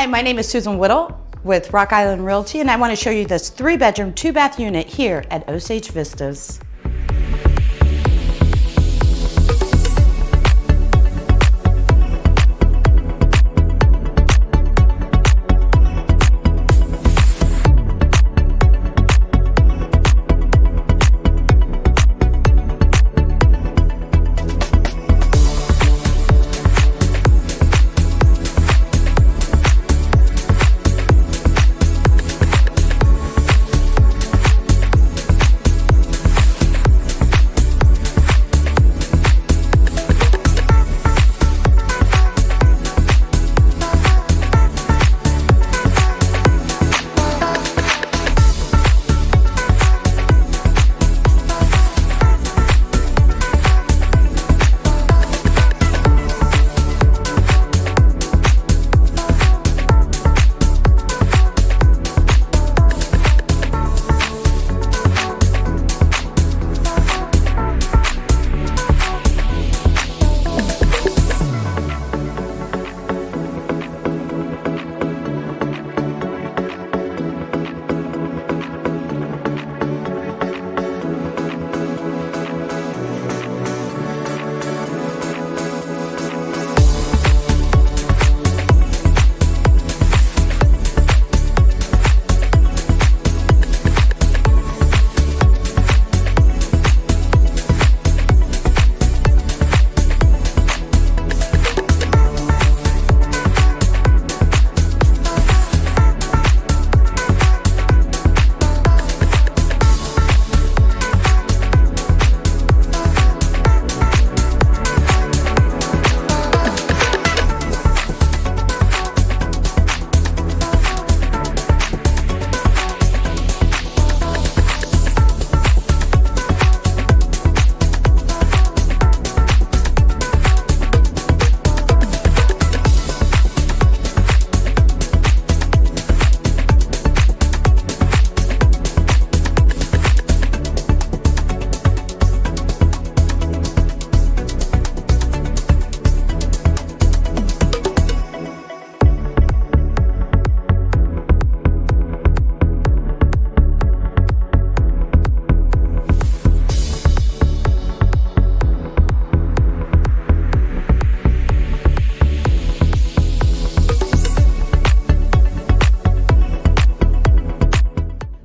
Hi, my name is Susan Whittle with Rock Island Realty, and I want to show you this 3-bedroom, 2-bath unit here at Osage Vistas.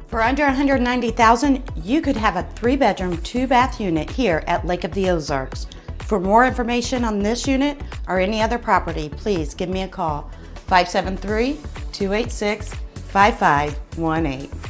For under $190,000, you could have a 3-bedroom, 2-bath unit here at Lake of the Ozarks. For more information on this unit or any other property, please give me a call, 573-286-5518.